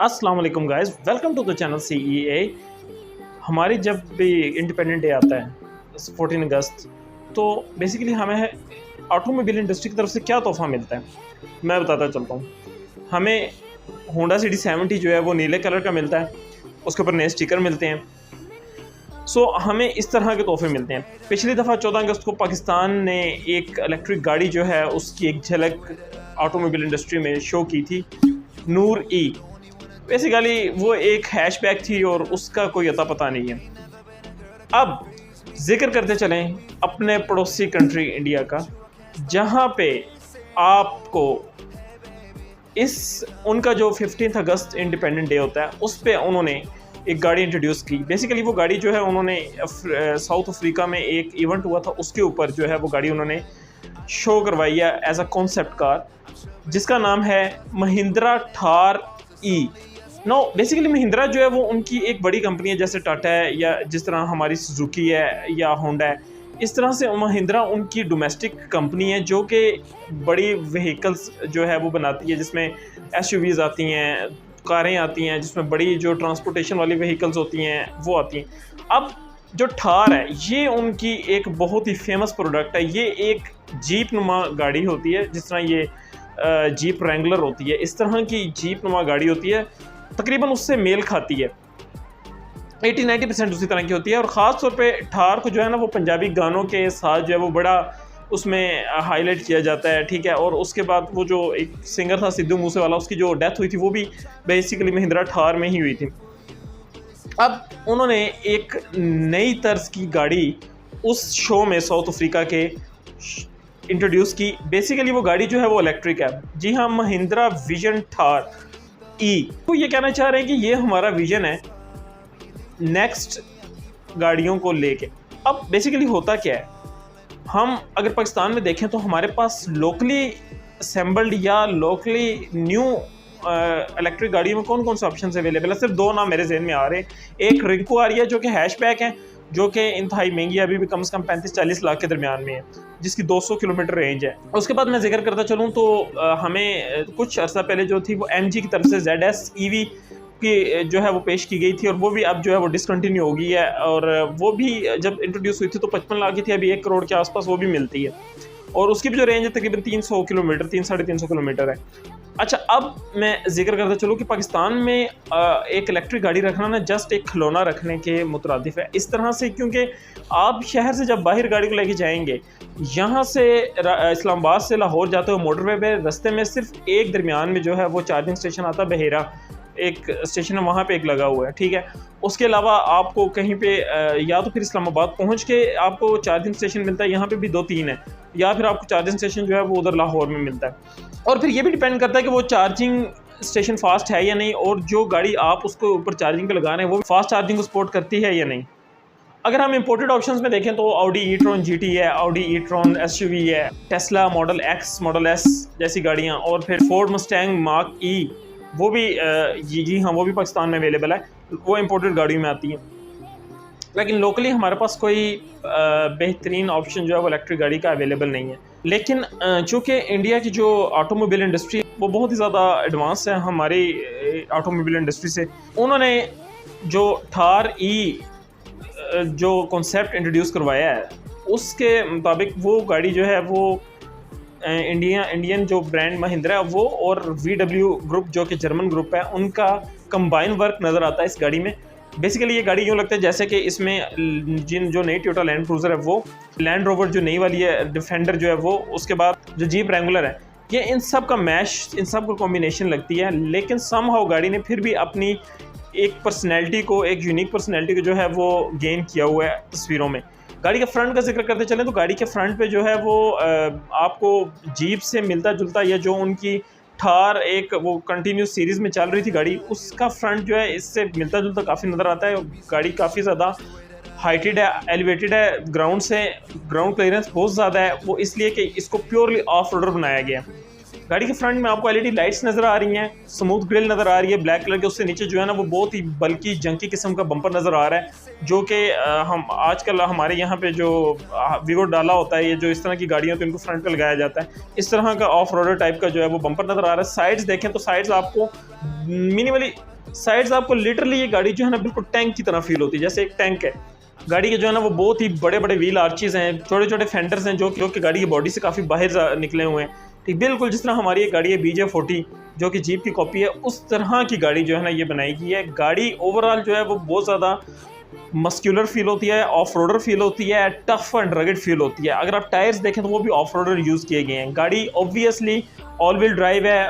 अस्सलाम वालेकुम guys, welcome to the channel CEA। हमारी जब भी इंडिपेंडेंट डे आता है 14 अगस्त, तो बेसिकली हमें ऑटोमोबाइल इंडस्ट्री की तरफ से क्या तोहफ़ा मिलता है मैं बताता चलता हूँ। हमें होंडा CD70 जो है वो नीले कलर का मिलता है, उसके ऊपर नए स्टिकर मिलते हैं। हमें इस तरह के तोहफ़े मिलते हैं। पिछली दफ़ा 14 अगस्त को पाकिस्तान ने एक इलेक्ट्रिक गाड़ी जो है उसकी एक झलक ऑटोमोबाइल इंडस्ट्री में शो की थी, नूर ई। बेसिकली वो एक हैशबैक थी और उसका कोई अता पता नहीं है। अब जिक्र करते चलें अपने पड़ोसी कंट्री इंडिया का, जहाँ पे आपको उनका जो 15 अगस्त इंडिपेंडेंट डे होता है उस पे उन्होंने एक गाड़ी इंट्रोड्यूस की। बेसिकली वो गाड़ी जो है उन्होंने साउथ अफ्रीका में एक इवेंट हुआ था, उसके ऊपर जो है वो गाड़ी उन्होंने शो करवाई है एज अ कॉन्सेप्ट कार, जिसका नाम है महिंद्रा थार ई। बेसिकली महिंद्रा जो है वो उनकी एक बड़ी कंपनी है, जैसे टाटा है या जिस तरह हमारी सुजुकी है या होंडा है। इस तरह से महिंद्रा उनकी डोमेस्टिक कंपनी है जो कि बड़ी व्हीकल्स जो है वो बनाती है, जिसमें SUVs आती हैं, कारें आती हैं, जिसमें बड़ी जो ट्रांसपोर्टेशन वाली व्हीकल्स होती हैं वो आती हैं। अब जो थार है ये उनकी एक बहुत ही फेमस प्रोडक्ट है। ये एक जीप नुमा गाड़ी होती है, जिस तरह ये जीप रैंगलर होती है, इस तरह की जीप नुमा गाड़ी होती है, तकरीबन उससे मेल खाती है। 80-90% उसी तरह की होती है। और ख़ास तौर पे थार को जो है ना वो पंजाबी गानों के साथ जो है वो बड़ा उसमें हाईलाइट किया जाता है, ठीक है। और उसके बाद वो जो एक सिंगर था सिद्धू मूसेवाला, उसकी जो डेथ हुई थी वो भी बेसिकली महिंद्रा थार में ही हुई थी। अब उन्होंने एक नई तर्ज की गाड़ी उस शो में साउथ अफ्रीका के इंट्रोड्यूस की। बेसिकली वो गाड़ी जो है वो इलेक्ट्रिक है। जी हाँ, महिंद्रा विजन थार ई। तो ये कहना चाह रहे हैं कि ये हमारा विजन है नेक्स्ट गाड़ियों को लेके। अब बेसिकली होता क्या है, हम अगर पाकिस्तान में देखें तो हमारे पास लोकली असेंबल्ड या लोकली न्यू इलेक्ट्रिक गाड़ियों में कौन कौन से ऑप्शन अवेलेबल है। सिर्फ दो नाम मेरे जहन में आ रहे हैं। एक रिंकू आ रही है जो कि हैशबैक है, जो कि इंतहाई महंगी है, अभी भी कम से कम 35-40 लाख के दरमियान में है, जिसकी 200 किलोमीटर रेंज है। उसके बाद मैं जिक्र करता चलूँ तो हमें कुछ अर्सा पहले जो थी वो MG की तरफ से ZS EV की जो है वो पेश की गई थी, और वो भी अब जो है वो डिसकंटिन्यू हो गई है। और वो भी जब इंट्रोड्यूस हुई थी तो 55 लाख की थी, अभी 1 करोड़ के आसपास वो भी मिलती है, और उसकी भी जो रेंज है तकरीबन 300 किलोमीटर, 300-350 किलोमीटर है। अच्छा, अब मैं जिक्र करता चलूँ कि पाकिस्तान में एक इलेक्ट्रिक गाड़ी रखना ना जस्ट एक खिलौना रखने के मुतरादिफ है इस तरह से, क्योंकि आप शहर से जब बाहर गाड़ी को लेके जाएंगे, यहाँ से इस्लामाबाद से लाहौर जाते हुए मोटरवे पे रास्ते में सिर्फ एक दरमियान में जो है वो चार्जिंग स्टेशन आता है, बहेरा एक स्टेशन है, वहाँ पे एक लगा हुआ है, ठीक है। उसके अलावा आपको कहीं पे या तो फिर इस्लामाबाद पहुँच के आपको चार्जिंग स्टेशन मिलता है, यहाँ पे भी 2-3 है, या फिर आपको चार्जिंग स्टेशन जो है वो उधर लाहौर में मिलता है। और फिर ये भी डिपेंड करता है कि वो चार्जिंग स्टेशन फास्ट है या नहीं, और जो गाड़ी आप उसको ऊपर चार्जिंग पे लगा रहे हैं वो फास्ट चार्जिंग को सपोर्ट करती है या नहीं। अगर हम इंपोर्टेड ऑप्शंस में देखें तो Audi e-tron GT है, Audi e-tron SUV है, Tesla model X, model S जैसी गाड़ियाँ, और फिर फोर्ड मस्टैंग मार्क E, वो भी जी हाँ वो भी पाकिस्तान में अवेलेबल है, वो इंपोर्टेड गाड़ियों में आती है। लेकिन लोकली हमारे पास कोई बेहतरीन ऑप्शन जो है वो इलेक्ट्रिक गाड़ी का अवेलेबल नहीं है। लेकिन चूँकि इंडिया की जो ऑटोमोबाइल इंडस्ट्री वो बहुत ही ज़्यादा एडवांस है हमारी ऑटोमोबाइल इंडस्ट्री से, उन्होंने जो थार ई जो कॉन्सेप्ट इंट्रोड्यूस करवाया है उसके मुताबिक वो गाड़ी जो है वो इंडियन जो ब्रांड महिंद्रा है वो और VW ग्रुप जो कि जर्मन ग्रुप है, उनका कंबाइन वर्क नज़र आता है इस गाड़ी में। बेसिकली ये गाड़ी यूँ लगता है जैसे कि इसमें जो नई टोयोटा लैंड क्रूज़र है वो, लैंड रोवर जो नई वाली है, डिफेंडर जो है वो, उसके बाद जो जीप रैंगुलर है, ये इन सब का मैश, इन सब का कॉम्बिनेशन लगती है। लेकिन समहाउ गाड़ी ने फिर भी अपनी एक पर्सनैलिटी को, एक यूनिक पर्सनैलिटी को जो है वो गेन किया हुआ है तस्वीरों में। गाड़ी के फ्रंट का जिक्र करते चलें तो गाड़ी के फ्रंट पे जो है वो आपको जीप से मिलता जुलता, या जो उनकी थार एक वो कंटिन्यूस सीरीज़ में चल रही थी गाड़ी, उसका फ्रंट जो है इससे मिलता जुलता काफ़ी नज़र आता है। गाड़ी काफ़ी ज़्यादा हाइटेड है, एलिवेटेड है, ग्राउंड से ग्राउंड क्लियरेंस बहुत ज़्यादा है, वो इसलिए कि इसको प्योरली ऑफ रोडर बनाया गया है। गाड़ी के फ्रंट में आपको LED लाइट्स नज़र आ रही हैं, स्मूथ ग्रिल नज़र आ रही है ब्लैक कलर के, उससे नीचे जो है ना वो बहुत ही बल्कि जंकी किस्म का बम्पर नज़र आ रहा है, जो कि हम आजकल हमारे यहाँ पे जो वीगो डाला होता है, ये जो इस तरह की गाड़ियाँ तो इनको फ्रंट पे लगाया जाता है, इस तरह का ऑफ रोडर टाइप का जो है वो बम्पर नज़र आ रहा है। साइड्स देखें तो साइड्स आपको मिनिमली साइड्स आपको लिटरली ये गाड़ी जो है ना बिल्कुल टैंक की तरह फील होती है, जैसे एक टैंक है गाड़ी के जो है ना, वो बहुत ही बड़े बड़े व्हील आर्चेस हैं, छोटे छोटे फेंडर्स हैं जो कि गाड़ी की बॉडी से काफ़ी बाहर निकले हुए हैं, ठीक बिल्कुल जिस तरह हमारी एक गाड़ी है BJ40 जो कि जीप की कॉपी है, उस तरह की गाड़ी जो है ना ये बनाई गई है। गाड़ी ओवरऑल जो है वो बहुत ज़्यादा मस्कुलर फील होती है, ऑफ रोडर फील होती है, टफ एंड रगड फील होती है। अगर आप टायर्स देखें तो वो भी ऑफ रोडर यूज़ किए गए हैं। गाड़ी ऑब्वियसली ऑल व्हील ड्राइव है,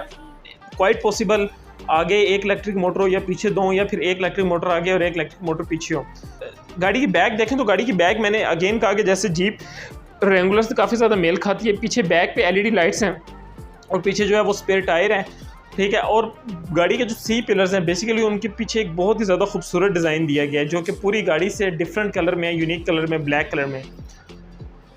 क्वाइट पॉसिबल आगे एक इलेक्ट्रिक मोटर हो या पीछे दो, या फिर एक इलेक्ट्रिक मोटर आगे और एक इलेक्ट्रिक मोटर पीछे हो। गाड़ी की बैग देखें तो गाड़ी की बैग मैंने अगेन कहा कि जैसे जीप रेंगुलर से काफ़ी ज़्यादा मेल खाती है। पीछे बैग पे LED लाइट्स हैं और पीछे जो है वो स्पेयर टायर है, ठीक है। और गाड़ी के जो C पिलर्स हैं बेसिकली उनके पीछे एक बहुत ही ज़्यादा खूबसूरत डिज़ाइन दिया गया है जो कि पूरी गाड़ी से डिफरेंट कलर में, यूनिक कलर में, ब्लैक कलर में।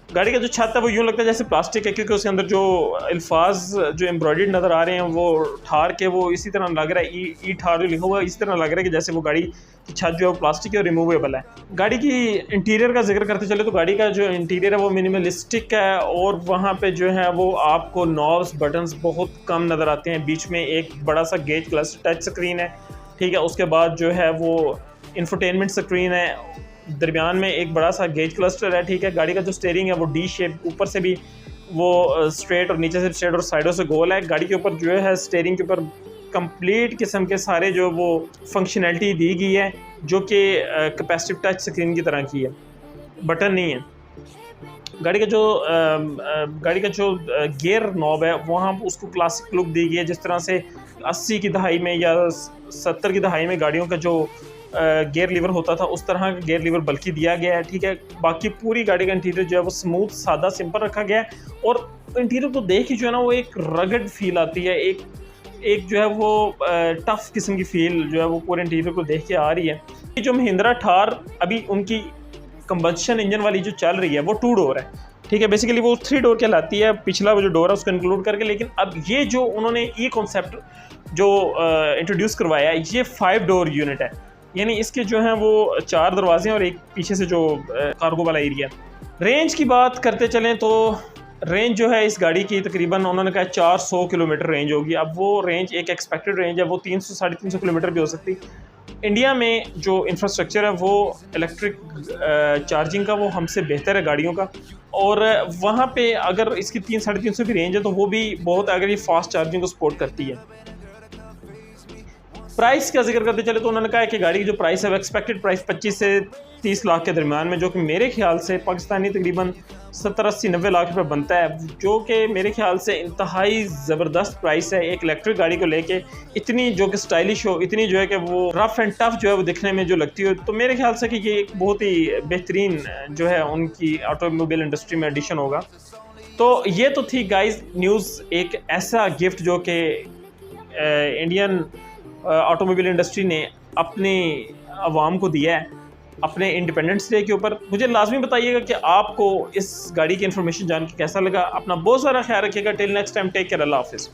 गाड़ी का जो छत है वो यूँ लगता है जैसे प्लास्टिक है, क्योंकि उसके अंदर जो अल्फाज जो एम्ब्रॉयडर्ड नज़र आ रहे हैं वो ठार के वो इसी तरह लग रहा है, ई ठार जो लिखा हुआ है इसी तरह लग रहा है कि जैसे वो गाड़ी की छत जो है वो प्लास्टिक है और रिमूवेबल है। गाड़ी की इंटीरियर का जिक्र करते चले तो गाड़ी का जो इंटीरियर है वो मिनिमलिस्टिक है और वहाँ पे जो है वो आपको नॉब्स बटन्स बहुत कम नज़र आते हैं। बीच में एक बड़ा सा गेज क्लस्टर टच स्क्रीन है, ठीक है। उसके बाद जो है वो इंफोटेनमेंट स्क्रीन है, दरमियान में एक बड़ा सा गेज क्लस्टर है, ठीक है। गाड़ी का जो स्टीयरिंग है वो D शेप, ऊपर से भी वो स्ट्रेट और नीचे से स्ट्रेट और साइडों से गोल है। गाड़ी के ऊपर जो है स्टीयरिंग के ऊपर कंप्लीट किस्म के सारे जो वो फंक्शनैलिटी दी गई है जो कि कैपेसिटिव टच स्क्रीन की तरह की है, बटन नहीं है। गाड़ी का जो गियर नॉब है वहाँ उसको क्लासिक लुक दी गई है, जिस तरह से 80 की दहाई में या 70 की दहाई में गाड़ियों का जो गियर लीवर होता था उस तरह का गियर लीवर बल्कि दिया गया है, ठीक है। बाकी पूरी गाड़ी का इंटीरियर जो है वो स्मूथ, सादा, सिंपल रखा गया है और इंटीरियर को देख ही जो है ना वो एक रगड फील आती है, एक जो है वो टफ किस्म की फील जो है वो पूरे इंटीरियर को देख के आ रही है। ये जो महिंद्रा थार अभी उनकी कंबशन इंजन वाली जो चल रही है वो 2 डोर है, ठीक है। बेसिकली वो 3 डोर कहलाती है, पिछला वो जो डोर है उसको इंक्लूड करके, लेकिन अब ये जो उन्होंने ये कॉन्सेप्ट जो इंट्रोड्यूस करवाया है ये 5 डोर यूनिट है, यानी इसके जो हैं वो 4 दरवाजे और एक पीछे से जो कार्गो वाला एरिया। रेंज की बात करते चलें तो रेंज जो है इस गाड़ी की तकरीबन उन्होंने कहा 400 किलोमीटर रेंज होगी। अब वो रेंज एक एक्सपेक्टेड रेंज है, वो 300 साढ़े 300 किलोमीटर भी हो सकती। इंडिया में जो इंफ्रास्ट्रक्चर है वो इलेक्ट्रिक चार्जिंग का वो हमसे बेहतर है गाड़ियों का, और वहाँ पे अगर इसकी 300 साढ़े 300 की रेंज है तो वो भी बहुत, अगर ये फास्ट चार्जिंग को सपोर्ट करती है। प्राइस का जिक्र करते चले तो उन्होंने कहा है कि गाड़ी की जो प्राइस है वो एक्सपेक्टेड प्राइस 25 से 30 लाख के दरमियान में, जो कि मेरे ख्याल से पाकिस्तानी तकरीबन 70, 80, 90 लाख रुपए बनता है, जो कि मेरे ख्याल से इंतहाई ज़बरदस्त प्राइस है एक इलेक्ट्रिक गाड़ी को लेके, इतनी जो कि स्टाइलिश हो, इतनी जो है कि वो रफ एंड टफ जो है वो दिखने में जो लगती हो। तो मेरे ख्याल से कि ये एक बहुत ही बेहतरीन जो है उनकी ऑटोमोबाइल इंडस्ट्री में एडिशन होगा। तो ये तो थी गाइस न्यूज़, एक ऐसा गिफ्ट जो कि इंडियन ऑटोमोबाइल इंडस्ट्री ने अपने अवाम को दिया है अपने इंडिपेंडेंस डे के ऊपर। मुझे लाजमी बताइएगा कि आपको इस गाड़ी की इन्फॉर्मेशन जान के कैसा लगा। अपना बहुत सारा ख्याल रखिएगा। Till next time, take care, अल्लाह हाफिज़।